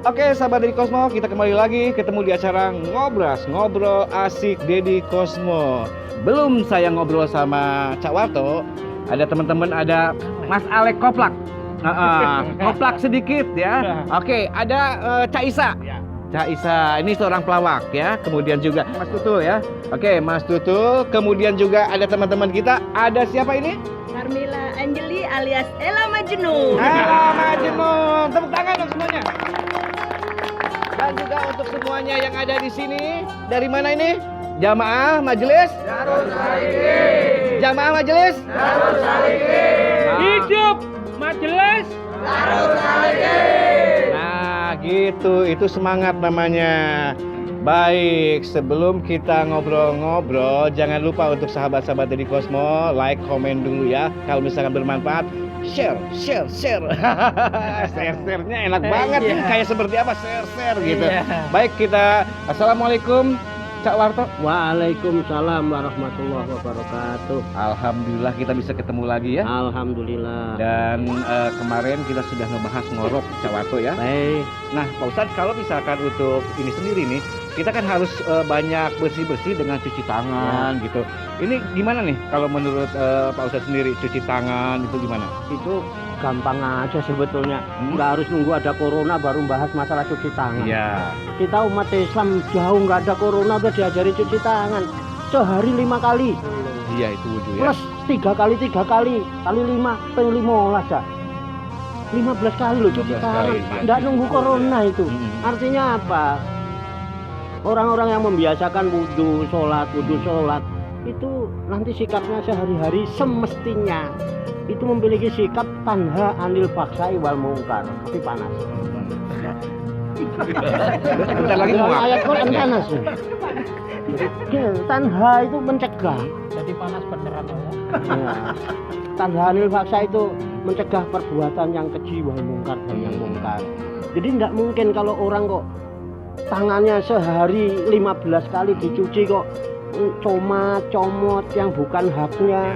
Oke, sahabat Deddy Kosmo, kita kembali lagi ketemu di acara Ngobras, Ngobrol Asik Deddy Kosmo. Belum saya ngobrol sama Cak Warto, ada teman-teman, ada Mas Alek Koplak. Koplak sedikit ya. Oke, ada Cak Isa. Cak Isa, ini seorang pelawak ya. Kemudian juga Mas Tutul ya. Oke, Mas Tutul. Kemudian juga ada teman-teman kita. Ada siapa ini? Carmila Angeli alias Ella Majnun. Ella Majnun. Tepuk tangan dong semuanya. Dan juga untuk semuanya yang ada di sini. Dari mana ini? Jamaah Majelis Darus Salikin. Jamaah Majelis Darus Salikin. Hidup Majelis Darus Salikin. Nah, gitu. Itu semangat namanya. Baik, sebelum kita ngobrol-ngobrol, jangan lupa untuk sahabat-sahabat Deddy Kosmo, like, komen dulu ya. Kalau misalkan bermanfaat, share. Share-nya enak banget. Iya. Kayak seperti apa? Share gitu. Iya. Baik, kita assalamualaikum, Cak Warto. Waalaikumsalam warahmatullahi wabarakatuh. Alhamdulillah kita bisa ketemu lagi ya. Alhamdulillah. Dan kemarin kita sudah ngebahas ngorok, Cak Warto ya. Baik. Nah, Pak Ustadz, kalau misalkan untuk ini sendiri nih, kita kan harus banyak bersih-bersih dengan cuci tangan gitu. Ini gimana nih kalau menurut Pak Ustadz sendiri, cuci tangan itu gimana? Itu gampang aja sebetulnya. Nggak harus nunggu ada corona baru bahas masalah cuci tangan. Iya. Kita umat Islam jauh nggak ada corona udah diajari cuci tangan. Sehari 5 kali. Iya, itu wudhu ya. Plus 3 kali. Kali 5, peng 15 ya. 15 kali loh cuci 15 tangan. kali, ya. Nggak nunggu corona itu. Mm-mm. Artinya apa? Orang-orang yang membiasakan wudhu sholat, itu nanti sikapnya sehari-hari semestinya itu memiliki sikap tanha anil baksai wal mungkar. Tapi panas. Bentar lagi mau Ayat Quran ya. panas. Ya, tanha itu mencegah. jadi panas beneran ya. Ya. Tanha anil baksai itu mencegah perbuatan yang keji wal mungkar dan yang mungkar. Jadi tidak mungkin kalau orang kok tangannya sehari 15 kali dicuci kok comot yang bukan haknya,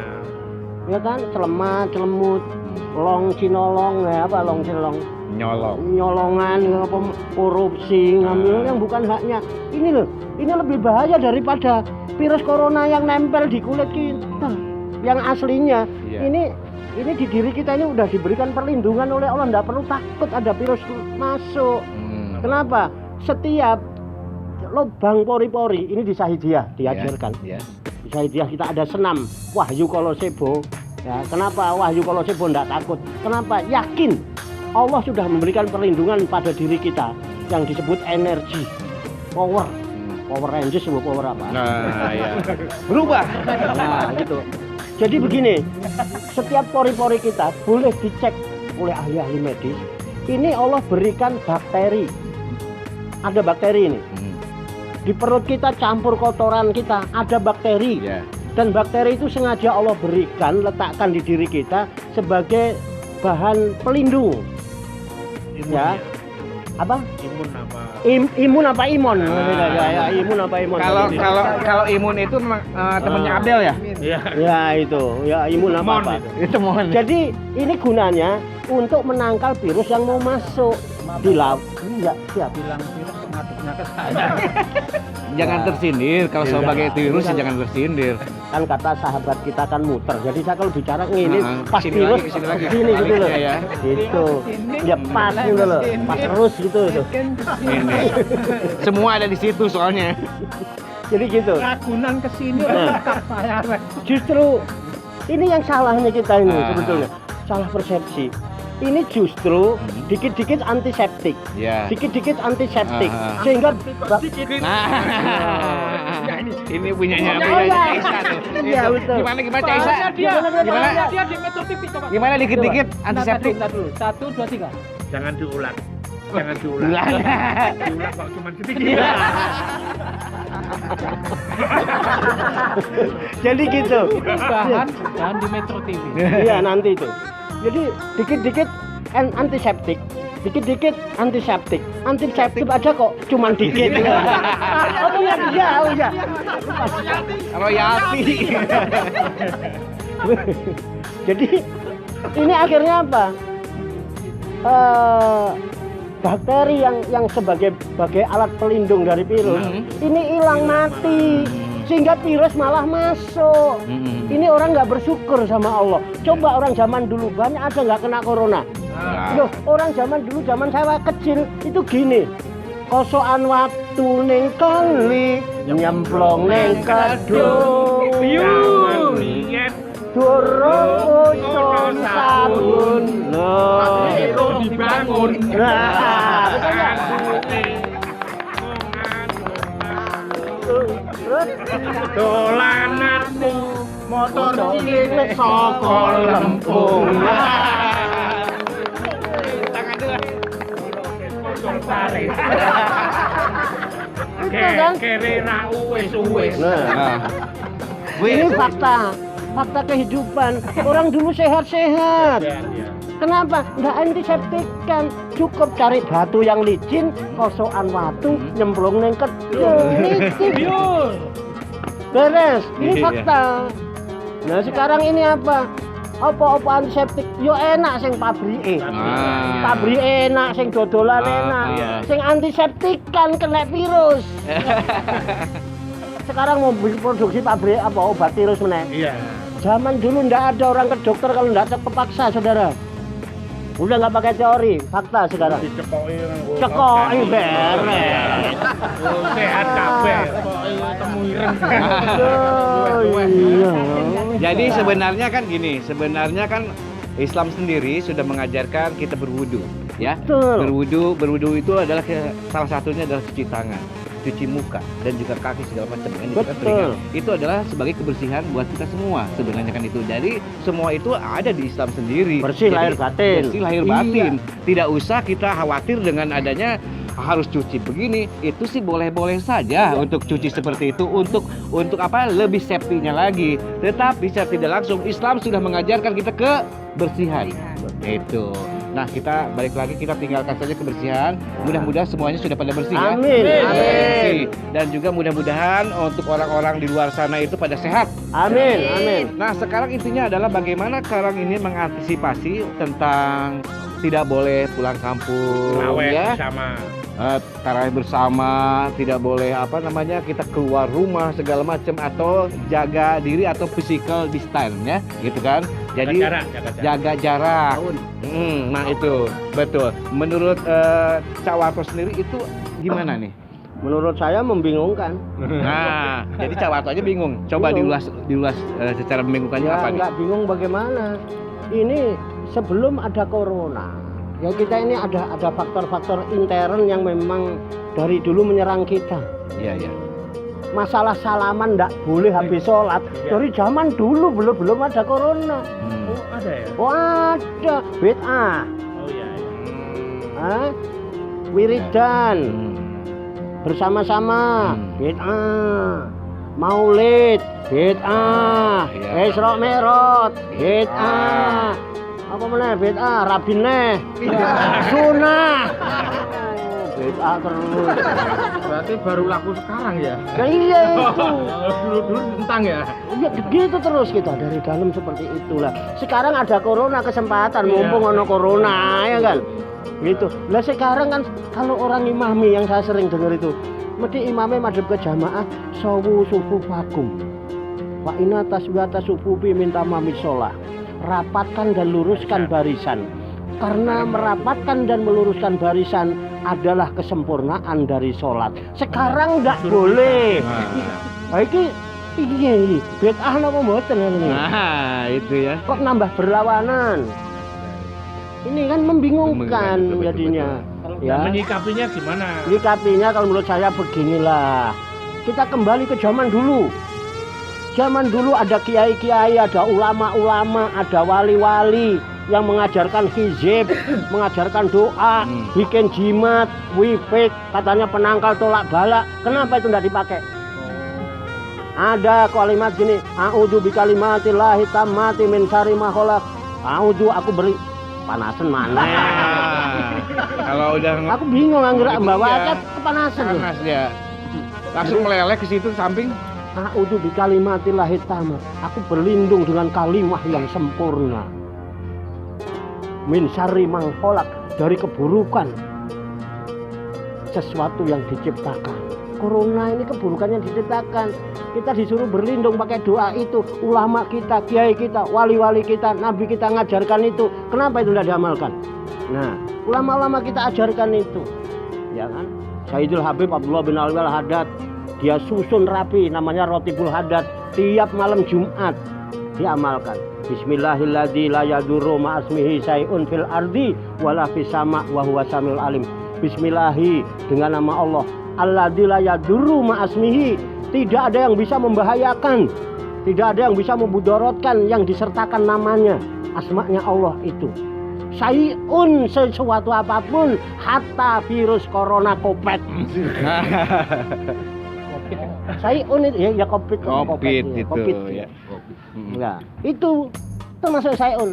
ya kan, celemut, long cinolong, apa long cilong, nyolongan, apa korupsi, ngambil yang bukan haknya. Ini loh, ini lebih bahaya daripada virus corona yang nempel di kulit kita, yang aslinya. Iya. Ini di diri kita ini udah diberikan perlindungan oleh Allah, nggak perlu takut ada virus masuk. Kenapa? Setiap lubang pori-pori ini di Sahidiyah diajarkan. Ya. Di Sahidiyah kita ada senam Wahyu Kolosebo. Ya, kenapa Wahyu Kolosebo enggak takut? Kenapa? Yakin Allah sudah memberikan perlindungan pada diri kita yang disebut energi, power Rangers atau power apa? Nah, ya. Berubah. Nah, gitu. Jadi begini, setiap pori-pori kita boleh dicek oleh ahli-ahli medis. Ini Allah berikan bakteri. Ada bakteri ini. Di perut kita campur kotoran kita, ada bakteri. Ya. Dan bakteri itu sengaja Allah berikan, letakkan di diri kita sebagai bahan pelindung. Ya. Apa? Imun apa? Imun apa imun? Ya, imun apa imun? Kalau imun itu memang temennya Abel ya? Iya. Ya itu, ya imun apa? Itu mohon. Jadi ini gunanya untuk menangkal virus yang mau masuk di laut. Enggak, siap. Bilang virus ngatuknya ke saya. Jangan tersindir. Kalau Iya. sebagai virus Bukan. jangan tersindir. Kan kata sahabat kita kan muter. Jadi saya kalau bicara ini pas Kesini virus lagi, kesini lagi. sini gitu loh. Baliknya ya. Itu. Ya pas gitu loh. Pas terus gitu itu. Ini. Semua ada di situ soalnya. Jadi gitu. Ragunan kesini Nah. saya. Justru ini yang salahnya kita ini Ah. sebetulnya. Salah persepsi. Ini justru dikit-dikit antiseptik. Ya. Dikit-dikit antiseptik. Ah. Sehingga Nah, ini punyanya Oh, iya. Caisa tuh. Iya, Itu. betul. Gimana Caisa? Gimana? Dia di Metro TV coba. Gimana dikit-dikit antiseptik? Bentar dulu. 1, 2, 3. Jangan diulang. Diulang kok cuma sedikit. jadi gitu. Bahan di Metro TV. Iya nanti itu. Jadi dikit-dikit antiseptik, dikit-dikit antiseptik aja kok cuman dikit. Oh iya. Royalti. Jadi ini akhirnya apa? bakteri yang sebagai alat pelindung dari virus ini hilang mati, sehingga virus malah masuk. Ini orang nggak bersyukur sama Allah. Coba orang zaman dulu banyak ada nggak kena corona. Loh, orang zaman dulu, zaman saya kecil itu gini, kosokan waktu ning kali nyemplung ning kedung, durung usum sabun loh itu dibangun. nah betul nggak? Terus Dolananmu motor cilik wis saka Lempung. Tangan dulu. potong sare. Itu kan? Kere ra uwes. Nah, Wih, ini fakta kehidupan. Orang dulu sehat-sehat. Kenapa? Nggak antiseptik kan, cukup cari batu yang licin, kosokan watu, nyemplung neng kedung, licin. Beres, ini Iya. fakta. Nah sekarang ini apa? Apa antiseptik? Yo enak sing pabrike. Pabrik enak, sing dodolan enak. Iya. Sing antiseptik kan kena virus. Sekarang mau produksi pabrik apa obat virus meneh. Iya. Zaman dulu ndak ada orang ke dokter kalau ndak terpaksa, saudara. Udah nggak pakai teori, fakta sekarang. Cekoki beres. Sehat kabeh. Temu ireng. Iya. Jadi sebenarnya kan gini, sebenarnya kan Islam sendiri sudah mengajarkan kita berwudu, ya. Betul. Berwudu itu adalah salah satunya adalah cuci tangan, cuci muka dan juga kaki segala macam. Ini juga Betul. telinga. Itu adalah sebagai kebersihan buat kita semua sebenarnya kan itu. Jadi semua itu ada di Islam sendiri. Bersih Jadi, lahir batin. Bersih lahir Iya. batin. Tidak usah kita khawatir dengan adanya harus cuci begini. Itu sih boleh-boleh saja untuk cuci seperti itu untuk apa lebih safety-nya lagi. Tetapi secara tidak langsung Islam sudah mengajarkan kita kebersihan. Itu. Nah, kita balik lagi, kita tinggalkan saja kebersihan. Mudah-mudahan semuanya sudah pada bersih ya. Amin. Pada Amin. bersih. Dan juga mudah-mudahan untuk orang-orang di luar sana itu pada sehat. Amin. Amin. Nah, sekarang intinya adalah bagaimana sekarang ini mengantisipasi tentang tidak boleh pulang kampung Lawet ya. sama. Tarawih bersama, tidak boleh kita keluar rumah segala macam atau jaga diri atau physical distance ya, gitu kan. Jadi jaga jarak. Nah itu betul. Menurut Cak Warto sendiri itu gimana nih? Menurut saya membingungkan. Nah, jadi Cak Warto aja bingung. Coba Bingung. diulas secara membingungkannya Ya apa nih? nggak bingung bagaimana. Ini sebelum ada corona. Ya kita ini ada faktor-faktor intern yang memang dari dulu menyerang kita. Iya, iya. Masalah salaman ndak boleh habis sholat. Dari zaman dulu belum ada corona. Oh, ada ya? Oh ada bid'ah, Oh iya. wiridan bersama-sama, bid'ah, maulid, bid'ah, Iya. Isra Mi'raj, bid'ah. Apa meneh bid'ah, rabin neh, sunah. Bid'ah terus. Berarti baru laku sekarang ya? Nah, iya itu. Dulu tentang ya? Ya gitu terus kita dari dalam seperti itulah. Sekarang ada corona kesempatan, mumpung ono corona ya kan. Gitu. Lah sekarang kan kalau orang imami yang saya sering dengar itu, mesti imamnya madhep ke jamaah, sawu sufufakum. Wa inna taswiyata sufufi minta mamisolah. Rapatkan dan luruskan barisan. Karena merapatkan dan meluruskan barisan adalah kesempurnaan dari sholat. Sekarang enggak boleh. Nah, ini piye iki? Bid'ah napa mboten ini? Nah, itu ya. Kok nambah berlawanan? Ini kan membingungkan Betul, jadinya. Ya. Menyikapinya gimana? Menyikapinya kalau menurut saya beginilah. Kita kembali ke zaman dulu. Zaman dulu ada kiai-kiai, ada ulama-ulama, ada wali-wali yang mengajarkan hizib, mengajarkan doa, bikin jimat, wifik, katanya penangkal tolak balak. Kenapa itu tidak dipakai? Ada kalimat gini, a'udzu bikalimatillahi tammati min syarri ma khalaq. A'udzu, aku beri panasan mana? Kalau udah Aku bingung anggar Begitu bawa ya. aja kepanasan. panas ya. Langsung meleleh ke situ samping. A'udzu bikalimatillahi tammati. Aku berlindung dengan kalimah yang sempurna. Min syarri ma khalaq, dari keburukan sesuatu yang diciptakan. Corona ini keburukannya diciptakan. Kita disuruh berlindung pakai doa itu. Ulama kita, kiai kita, wali-wali kita, nabi kita ngajarkan itu. Kenapa itu tidak diamalkan? Nah, ulama-ulama kita ajarkan itu. Ya kan? Sayyidul Habib Abdullah bin Alwi Al-Haddad, dia susun rapi namanya Rotibul Haddad tiap malam Jumat diamalkan. Bismillahilladzi la yadurru ma'asmihi syai'un fil ardi wala fis sama' wa huwa samiul alim. Bismillahi, dengan nama Allah. Alladzi la yadurru ma'asmihi, tidak ada yang bisa membahayakan, tidak ada yang bisa memudorotkan yang disertakan namanya, asma'nya Allah itu. Syai'un, sesuatu apapun, hatta virus corona Covid. Syai'un itu ya Covid Covid itu ya. ya. Nah, itu termasuk syai'un.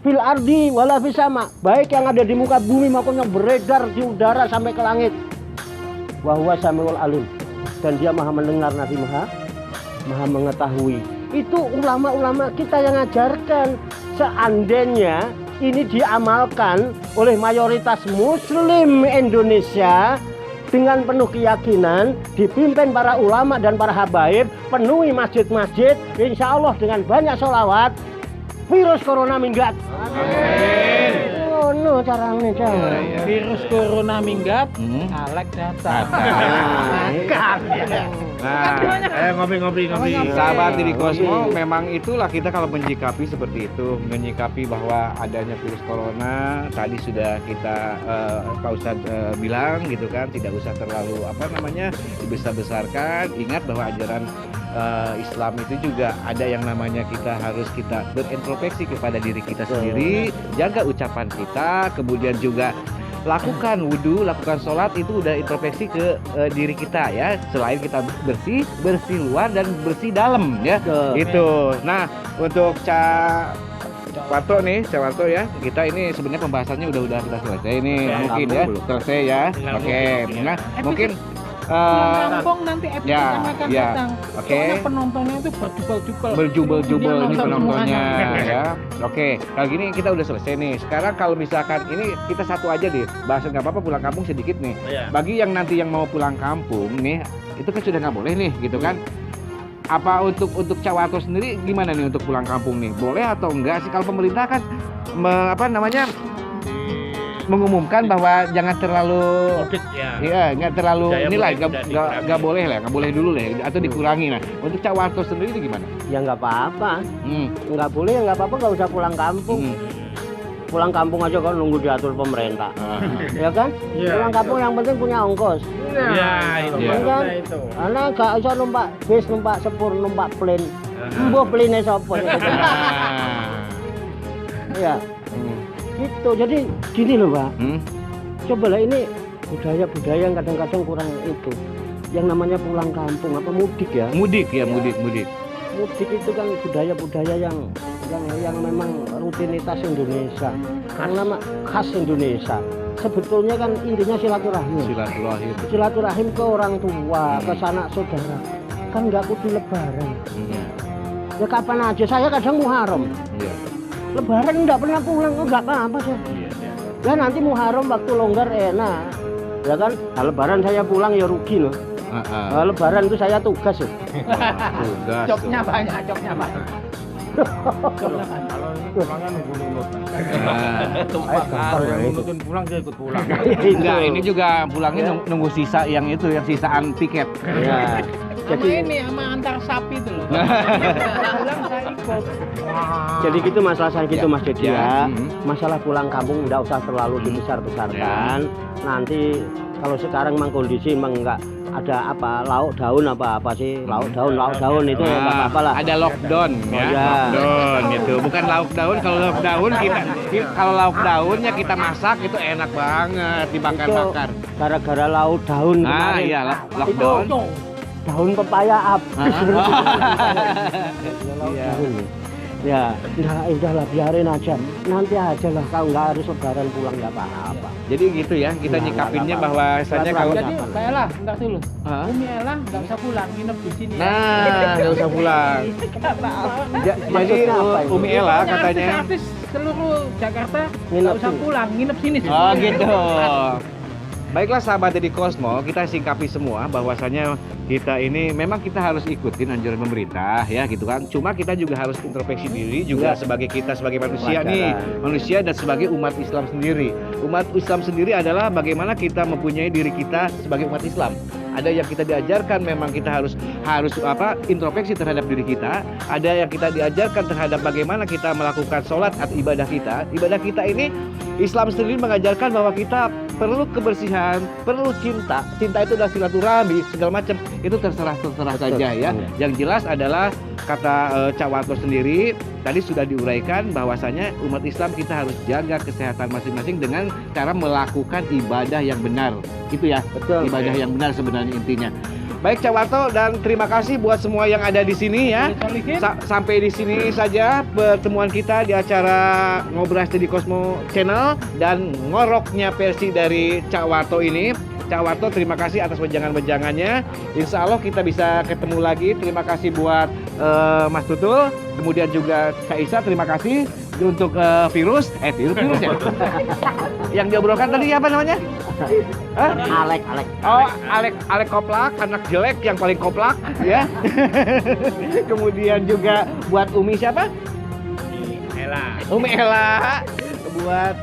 Fil ardi wala fis sama, baik yang ada di muka bumi maupun yang beredar di udara sampai ke langit. Wa huwa samiul alim, dan dia maha mendengar, nanti maha mengetahui. Itu ulama-ulama kita yang ngajarkan. Seandainya ini diamalkan oleh mayoritas muslim Indonesia dengan penuh keyakinan, dipimpin para ulama dan para habaib, penuhi masjid-masjid, insya Allah dengan banyak sholawat, virus corona minggat. Amin. Oh no, caranya jangan. Virus corona minggat, Alek datang. Nah, ngopi. Sahabat Didi Kosmo, memang itulah kita kalau menyikapi seperti itu, menyikapi bahwa adanya virus corona. Tadi sudah kita Pak Ustadz bilang gitu kan, tidak usah terlalu dibesar-besarkan. Ingat bahwa ajaran Islam itu juga ada yang namanya kita harus berintrospeksi kepada diri kita sendiri, jaga ucapan kita, kemudian juga lakukan wudhu, lakukan sholat, itu udah introspeksi ke diri kita ya. Selain kita bersih luar dan bersih dalam ya. Itu. Nah, untuk Cak Warto ya, kita ini sebenarnya pembahasannya udah selesai ini, mungkin ya selesai ya. Oke. Nah, mungkin kampung nanti episode akan datang. Oke. Soalnya penontonnya itu Berjubel-jubel ini penontonnya semuanya. ya. Oke, kalau gini kita udah selesai nih. Sekarang kalau misalkan ini kita satu aja deh, bahasan nggak apa-apa pulang kampung sedikit nih. Bagi yang nanti yang mau pulang kampung nih, itu kan sudah nggak boleh nih, gitu kan? Apa untuk Cak Warto sendiri gimana nih untuk pulang kampung nih? Boleh atau enggak sih? Kalau pemerintah kan mengumumkan bahwa jangan terlalu Mudik ya. iya, nggak terlalu Budaya inilah, mudik udah nggak boleh lah, nggak boleh dulu lah, atau dikurangi. Nah, untuk Cak Warto sendiri itu gimana? Ya nggak apa-apa, nggak boleh ya nggak apa-apa, nggak usah pulang kampung. Pulang kampung aja kan nunggu diatur pemerintah, ya kan? Iya, Pulang kampung yang penting punya ongkos. Ya, itu. Iya. Kan? Itu. Karena gak bisa numpak bis, numpak sepur, numpak plane. Mbuh pline sapa? Ya, gitu. Jadi gini loh, Pak. Cobalah, ini budaya-budaya yang kadang-kadang kurang itu. Yang namanya pulang kampung apa mudik ya? Mudik. Mudik itu kan budaya-budaya yang memang rutinitas Indonesia. Yang nama khas Indonesia. Sebetulnya kan intinya silaturahmi. Silaturahim ke orang tua, ke sanak saudara. Kan nggak kudu lebaran. Ya kapan aja, saya kadang Muharram. Lebaran nggak pernah pulang, nggak apa-apa sih. Ya nanti Muharram waktu longgar enak. Ya kan, nah, lebaran saya pulang ya rugi loh. Lebaran itu saya tugas loh. Tugas. Jobnya banyak. Kalau pulangnya nunggu-nunggu. Yang nuntun pulang dia ikut pulang. Enggak, ini juga pulangnya nunggu sisa yang itu, yang sisaan tiket. Ya. Sama Jadi ini sama antar sapi itu loh. Pulang saya ikut. Jadi gitu masalah saya gitu, Mas Dedi ya. Ya. Masalah pulang kampung nggak usah terlalu dibesar-besarkan. Nanti kalau sekarang memang kondisi memang nggak ada apa lauk daun apa sih, lauk daun itu ya nggak apa-apa lah. Ada lockdown ya. ya. Lockdown itu bukan lauk daun. Kalau lauk daun kalau lauk daunnya kita masak itu enak banget dibakar-bakar. Itu gara-gara lauk daun kemarin. Iya, lockdown. Itu daun pepaya habis. Iya. Ya, udahlah biarin aja. Nanti aja lah, kau nggak harus lebaran pulang nggak apa-apa. Jadi gitu ya, kita Nggak nyikapinnya apa-apa. bahwasanya kalau Jadi Mbak Ella, bentar dulu. Hah? Umi Ella nggak usah pulang, nginep di sini. Nah, nggak usah pulang. Jadi Maksudnya apa itu? Umi Ella katanya. Artis seluruh Jakarta Nginep nggak usah sini. pulang, nginep sini. Oh gitu. Baiklah sahabat Deddy Kosmo, kita singkapi semua bahwasanya kita ini memang kita harus ikutin anjuran pemerintah ya gitu kan. Cuma kita juga harus introspeksi diri juga sebagai kita sebagai manusia nih, manusia dan sebagai umat Islam sendiri. Umat Islam sendiri adalah bagaimana kita mempunyai diri kita sebagai umat Islam. Ada yang kita diajarkan memang kita harus introspeksi terhadap diri kita. Ada yang kita diajarkan terhadap bagaimana kita melakukan sholat atau ibadah kita. Ibadah kita ini Islam sendiri mengajarkan bahwa kita perlu kebersihan, perlu cinta. Cinta itu adalah silaturahmi, segala macam. Itu terserah saja ya. Yang jelas adalah kata Cak Warto sendiri tadi sudah diuraikan bahwasanya umat Islam kita harus jaga kesehatan masing-masing dengan cara melakukan ibadah yang benar. Gitu ya. Betul. Ibadah yang benar sebenarnya intinya. Baik Cak Warto dan terima kasih buat semua yang ada di sini ya. Sampai di sini saja pertemuan kita di acara Ngobras Deddy Kosmo Channel dan ngoroknya versi dari Cak Warto ini. Cak Warto terima kasih atas wejangan-wejangannya. Insya Allah kita bisa ketemu lagi. Terima kasih buat Mas Tutul. Kemudian juga Kak Isa terima kasih untuk virus ya. Yang diobrolkan tadi apa namanya? Alek. Oh, Alek Koplak, anak jelek yang paling koplak ya. Kemudian juga buat Umi siapa? Umi Ella. Buat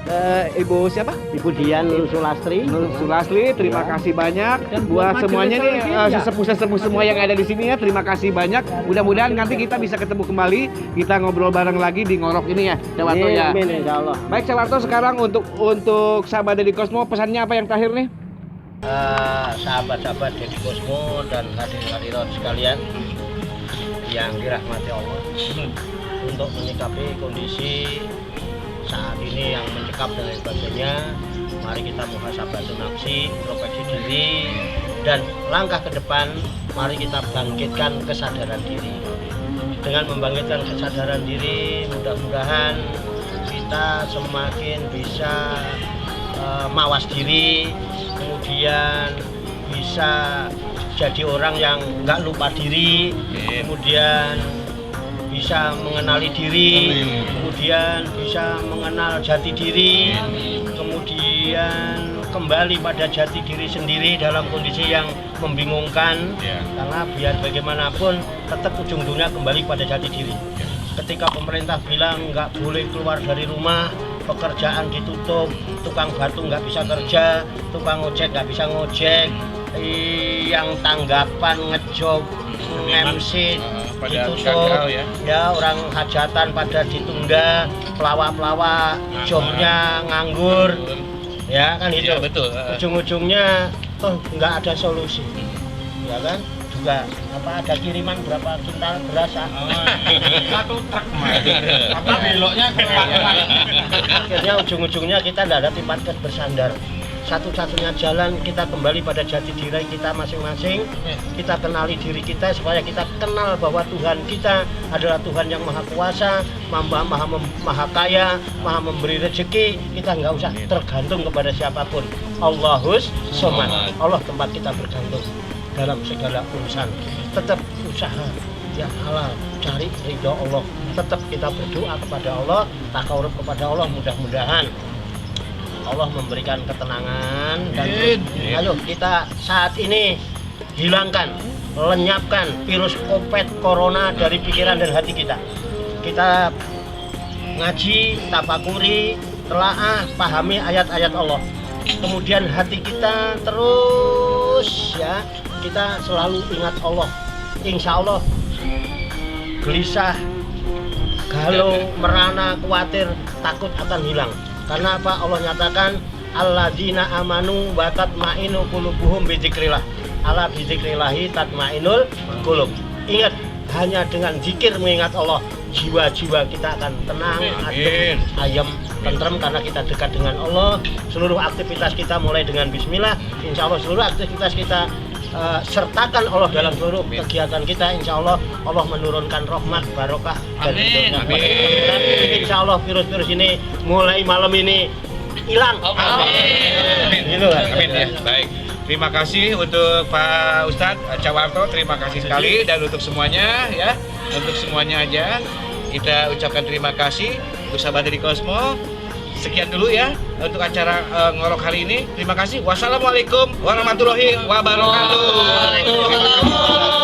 Ibu siapa? Ibu Dian Sulastri. Sulasli, terima kasih banyak. Dan buat semuanya nih sesepuh-sesepuh semua yang ada di sini ya, terima kasih banyak. Mudah-mudahan nanti kita bisa ketemu kembali, kita ngobrol bareng lagi di Ngorok ini ya, Cak Warto ya. Amin, insyaallah. Baik Cak Warto, sekarang untuk sahabat Deddy Kosmo pesannya apa yang terakhir nih? Sahabat-sahabat Deddy Kosmo dan hadirin-hadirat sekalian yang dirahmati Allah, untuk menyikapi kondisi saat ini yang mencekam dan lain sebagainya, mari kita muhasabatun nafsi, introspeksi diri, dan langkah ke depan mari kita bangkitkan kesadaran diri. Dengan membangkitkan kesadaran diri, mudah-mudahan kita semakin bisa mawas diri, kemudian bisa jadi orang yang nggak lupa diri, kemudian bisa mengenali diri, kemudian bisa mengenal jati diri, kemudian kembali pada jati diri sendiri dalam kondisi yang membingungkan, karena biar bagaimanapun tetap ujung-ujungnya kembali pada jati diri. Ketika pemerintah bilang nggak boleh keluar dari rumah, pekerjaan ditutup, tukang batu nggak bisa kerja, tukang ojek nggak bisa ngojek, yang tanggapan ngejob, MC ditutup, ya orang hajatan pada ditunda, pelawak-pelawak jobnya nganggur, ya kan itu. Betul. Ujung-ujungnya toh nggak ada solusi, ya kan? Juga ada kiriman berapa kintal beras? Satu truk apa beloknya ke Akhirnya ujung-ujungnya kita tidak ada tempat bersandar. Satu-satunya jalan kita kembali pada jati diri kita masing-masing. Kita kenali diri kita supaya kita kenal bahwa Tuhan kita adalah Tuhan yang maha kuasa, maha kaya, maha memberi rezeki. Kita nggak usah tergantung kepada siapapun. Allahus Somad. Allah tempat kita bergantung dalam segala urusan. Tetap usaha yang halal, cari ridho Allah. Tetap kita berdoa kepada Allah, takarub kepada Allah. Mudah-mudahan Allah memberikan ketenangan dan ayo kita saat ini hilangkan, lenyapkan virus COVID corona dari pikiran dan hati kita. Kita ngaji, tafakuri, telaah, pahami ayat-ayat Allah. Kemudian hati kita terus ya, kita selalu ingat Allah. Insya Allah gelisah, galau, merana, khawatir, takut akan hilang. Karena apa? Allah nyatakan alladzina amanu wa tatma'innu qulubuhum bidzikrillah. Ala bidzikrillahi tatma'innul qulub. Ingat, hanya dengan zikir mengingat Allah, jiwa-jiwa kita akan tenang, adem, ayem, tentrem karena kita dekat dengan Allah. Seluruh aktivitas kita mulai dengan bismillah. Insya Allah seluruh aktivitas kita sertakan Allah dalam seluruh kegiatan kita. Insya Allah Allah menurunkan rahmat barokah dan insya Allah virus-virus ini mulai malam ini hilang. Amin. Gitu kan? Amin ya. Baik. Terima kasih untuk Pak Ustadz Cak Warto, terima kasih sekali, dan untuk semuanya ya, untuk semuanya aja kita ucapkan terima kasih untuk sahabat Deddy Kosmo. sekian dulu ya untuk acara ngorok hari ini. Terima kasih. Wassalamualaikum warahmatullahi wabarakatuh. Waalaikumsalam.